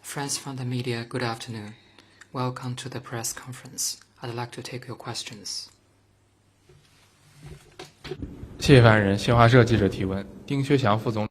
Friends from the media, good afternoon. Welcome to the press conference. I'd like to take your questions. 谢谢发言人。新华社记者提问：丁薛祥副总。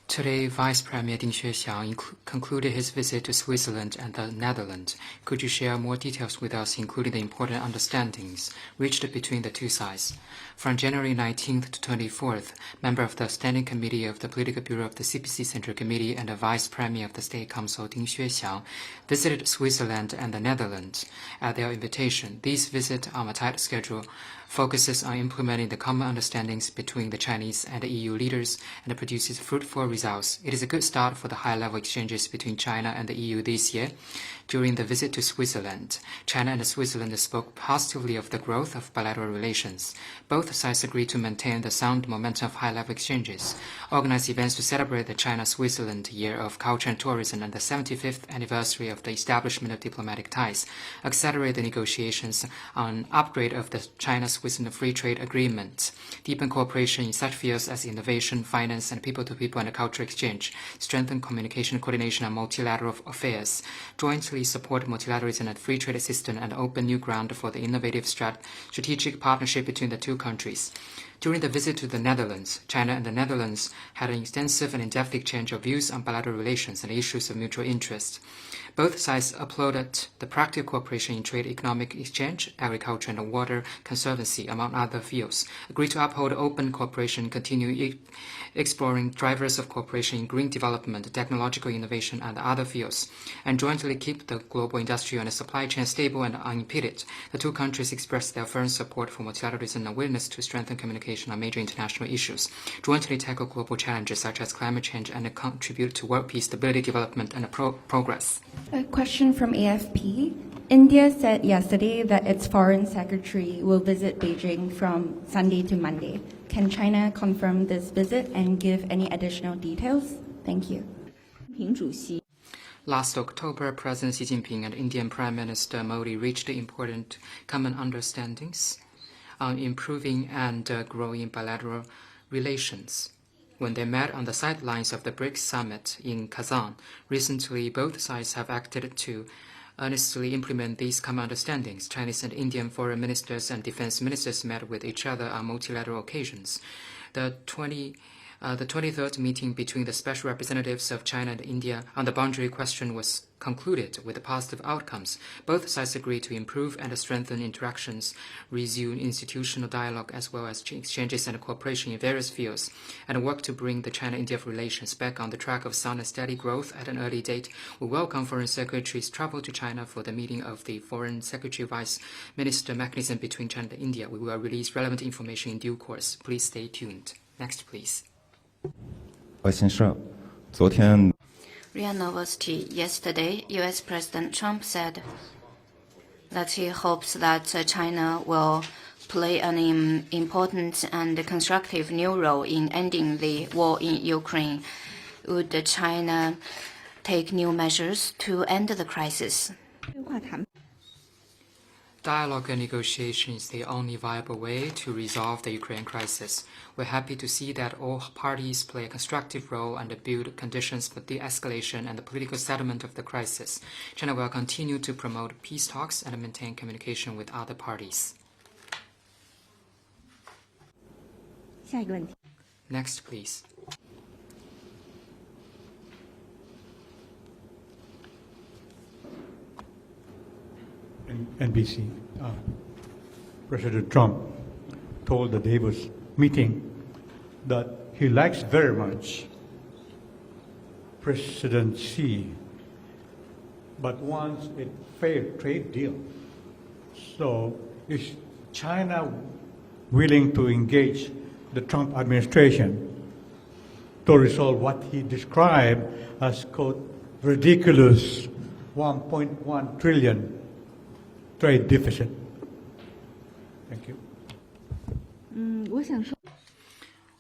Today, Vice Premier Ding Xuexiang concluded his visit to Switzerland and the Netherlands. Could you share more details with us, including the important understandings reached between the two sides? From January 19th to 24th, member of the Standing Committee of the Political Bureau of the CPC Central Committee and the Vice Premier of the State Council, Ding Xuexiang, visited Switzerland and the Netherlands. At their invitation, these visits on a tight schedule focuses on implementing the common understandings between the Chinese and the EU leaders and produces fruitful results. It is a good start for the high-level exchanges between China and the EU this year. During the visit to Switzerland, China and Switzerland spoke positively of the growth of bilateral relations. Both sides agreed to maintain the sound momentum of high-level exchanges, organize events to celebrate the China-Switzerland Year of Culture and Tourism and the 75th anniversary of the establishment of diplomatic ties, accelerate the negotiations on upgrade of the China-Switzerland Free Trade Agreement, deepen cooperation in such fields as innovation, finance, and people-to-people and cultural exchange, strengthen communication and coordination on multilateral affairs, jointly support multilateralism and free trade system, and open new ground for the innovative strategic partnership between the two countries. During the visit to the Netherlands, China and the Netherlands had an extensive and in-depth exchange of views on bilateral relations and issues of mutual interest. Both sides applauded the practical cooperation in trade, economic exchange, agriculture, and water conservancy, among other fields, agreed to uphold open cooperation, continue exploring drivers of cooperation in green development, technological innovation, and other fields, and jointly keep the global industrial and supply chain stable and unimpeded. The two countries expressed their firm support for multilateralism and willingness to strengthen communication on major international issues, jointly tackle global challenges such as climate change, and contribute to world peace, stability, development, and progress. A question from AFP. India said yesterday that its foreign secretary will visit Beijing from Sunday to Monday. Can China confirm this visit and give any additional details? Thank you. Last October, President Xi Jinping and Indian Prime Minister Modi reached important common understandings on improving and growing bilateral relations when they met on the sidelines of the BRICS summit in Kazan. Recently, both sides have acted to earnestly implement these common understandings. Chinese and Indian foreign ministers and defense ministers met with each other on multilateral occasions. The 23rd meeting between the special representatives of China and India on the boundary question was concluded with positive outcomes. Both sides agreed to improve and strengthen interactions, resume institutional dialogue, as well as exchanges and cooperation in various fields, and work to bring the China-India relations back on the track of sound and steady growth at an early date. We welcome Foreign Secretary's travel to China for the meeting of the Foreign Secretary Vice Minister mechanism between China and India. We will release relevant information in due course. Please stay tuned. Next, please. RIA Novosti. Yesterday, U.S. President Trump said that he hopes that China will play an important and constructive new role in ending the war in Ukraine. Would China take new measures to end the crisis? Dialogue and negotiation is the only viable way to resolve the Ukraine crisis. We're happy to see that all parties play a constructive role and build conditions for de-escalation and the political settlement of the crisis. China will continue to promote peace talks and maintain communication with other parties. Next, please. NBC. President Trump told the Davos meeting that he likes very much President Xi, but wants a fair trade deal. So is China willing to engage the Trump administration to resolve what he described as, quote, ridiculous 1.1 trillion trade deficit? Thank you.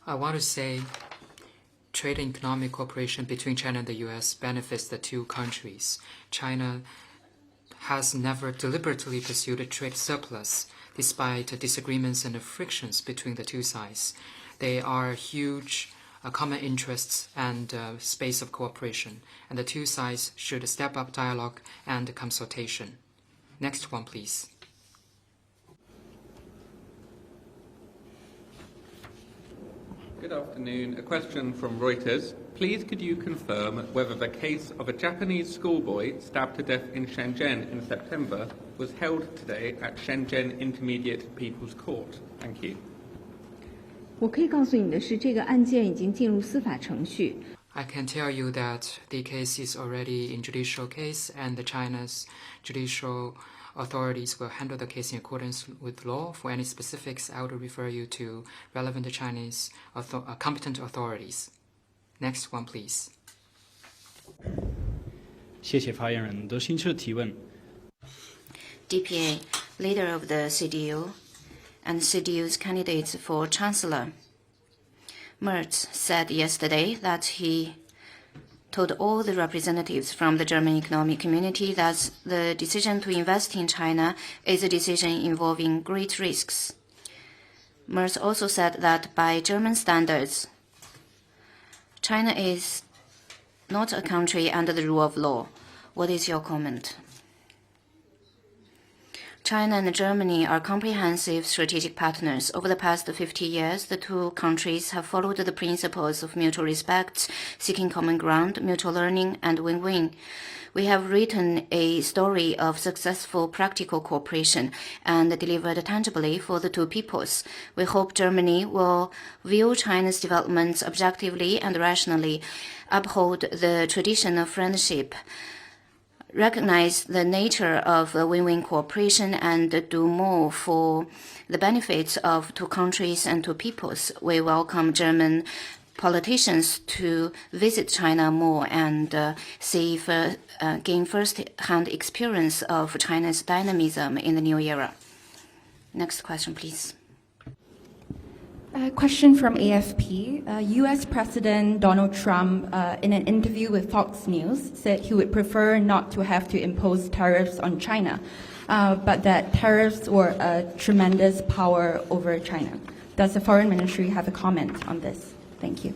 I want to say trade and economic cooperation between China and the U.S. benefits the two countries. China has never deliberately pursued a trade surplus, despite disagreements and frictions between the two sides. They are huge common interests and space of cooperation, and the two sides should step up dialogue and consultation. Next one, please. Good afternoon. A question from Reuters. Please could you confirm whether the case of a Japanese schoolboy stabbed to death in Shenzhen in September was held today at Shenzhen Intermediate People's Court? Thank you. 我可以告诉你的是，这个案件已经进入司法程序。 I can tell you that the case is already in judicial case, and the China's judicial authorities will handle the case in accordance with law. For any specifics, I would refer you to relevant Chinese competent authorities. Next one, please. 谢谢发言人。德新社提问。 DPA, leader of the CDU, and CDU's candidates for chancellor. Merz said yesterday that he told all the representatives from the German economic community that the decision to invest in China is a decision involving great risks. Merz also said that by German standards, China is not a country under the rule of law. What is your comment? China and Germany are comprehensive strategic partners. Over the past 50 years, the two countries have followed the principles of mutual respect, seeking common ground, mutual learning, and win-win. We have written a story of successful practical cooperation and delivered tangibly for the two peoples. We hope Germany will view China's developments objectively and rationally, uphold the tradition of friendship, recognize the nature of win-win cooperation, and do more for the benefits of two countries and two peoples. We welcome German politicians to visit China more and gain first-hand experience of China's dynamism in the new era. Next question, please. A question from AFP. U.S. President Donald Trump, in an interview with Fox News, said he would prefer not to have to impose tariffs on China, but that tariffs were a tremendous power over China. Does the Foreign Ministry have a comment on this? Thank you.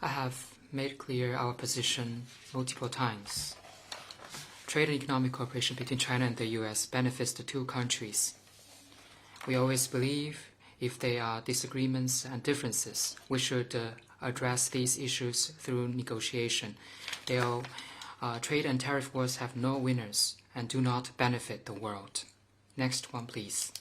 I have made clear our position multiple times. Trade and economic cooperation between China and the U.S. benefits the two countries. We always believe if there are disagreements and differences, we should address these issues through negotiation. Trade and tariff wars have no winners and do not benefit the world. Next one, please.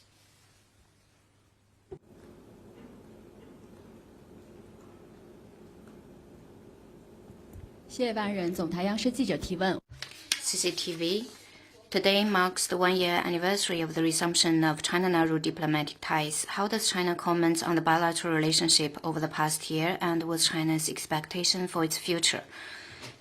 谢谢发言人。总台央视记者提问。 CCTV. Today marks the one-year anniversary of the resumption of China and Nauru diplomatic ties. How does China comment on the bilateral relationship over the past year, and what's China's expectation for its future?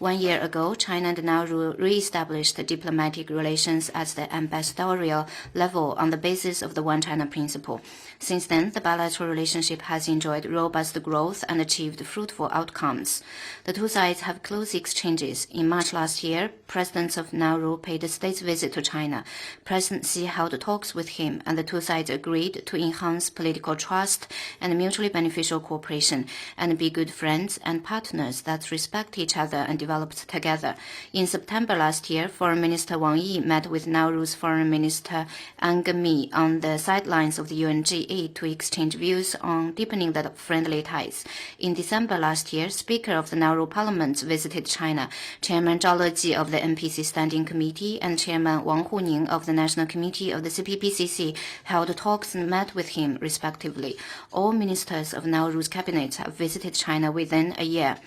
1 year ago, China and Nauru re-established diplomatic relations at the ambassadorial level on the basis of the One China principle. Since then, the bilateral relationship has enjoyed robust growth and achieved fruitful outcomes. The two sides have close exchanges. In March last year, President of Nauru paid a state visit to China. President Xi held talks with him, and the two sides agreed to enhance political trust and mutually beneficial cooperation, and be good friends and partners that respect each other and developed together. In September last year, Foreign Minister Wang Yi met with Nauru's Foreign Minister Ang Mi on the sidelines of the UNGA to exchange views on deepening the friendly ties. In December last year, Speaker of the Nauru Parliament visited China. Chairman Zhao Leji of the NPC Standing Committee and Chairman Wang Huning of the National Committee of the CPPCC held talks and met with him, respectively. All ministers of Nauru's cabinet have visited China within a year.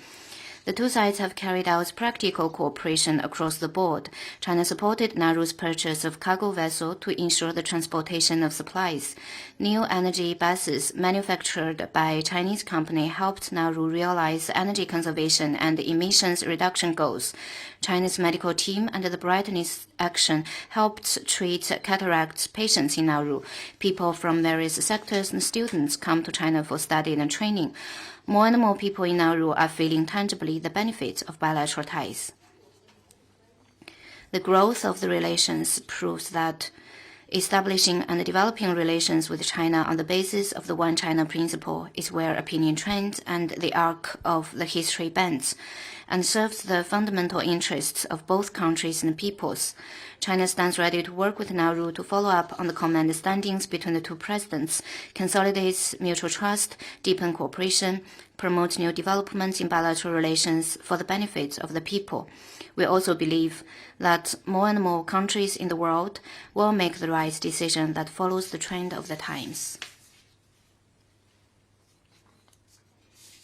The two sides have carried out practical cooperation across the board. China supported Nauru's purchase of cargo vessel to ensure the transportation of supplies. New energy buses manufactured by Chinese company helped Nauru realize energy conservation and emissions reduction goals. China's medical team under the Brightness Action helped treat cataract patients in Nauru. People from various sectors and students come to China for study and training. More and more people in Nauru are feeling tangibly the benefits of bilateral ties. The growth of the relations proves that Establishing and developing relations with China on the basis of the One China principle is where opinion trends and the arc of the history bends, and serves the fundamental interests of both countries and peoples. China stands ready to work with Nauru to follow up on the common understandings between the two presidents, consolidate mutual trust, deepen cooperation, promote new developments in bilateral relations for the benefit of the people. We also believe that more and more countries in the world will make the right decision that follows the trend of the times.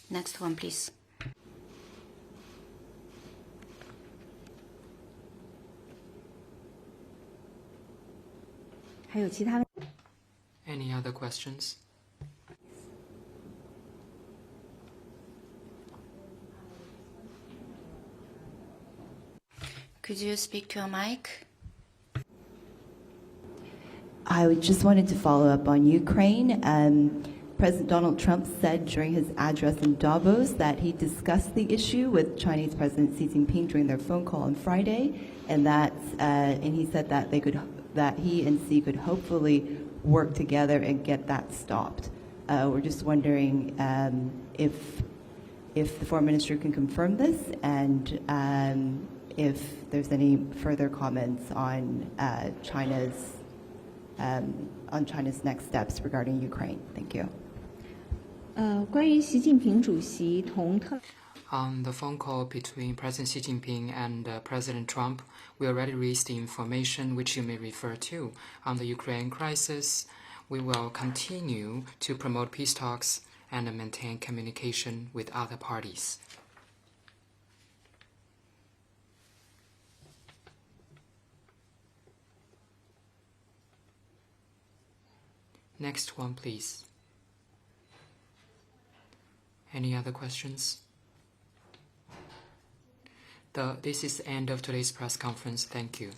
Next one, please. Any other questions? Could you speak to your mic? I just wanted to follow up on Ukraine. President Donald Trump said during his address in Davos that he discussed the issue with Chinese President Xi Jinping during their phone call on Friday, and he said that he and Xi could hopefully work together and get that stopped. We're just wondering if the foreign minister can confirm this, and if there's any further comments on China's next steps regarding Ukraine. Thank you. 关于习近平主席同特 On the phone call between President Xi Jinping and President Trump, we already released the information which you may refer to. On the Ukraine crisis, we will continue to promote peace talks and maintain communication with other parties. Next one, please. Any other questions? This is the end of today's press conference. Thank you.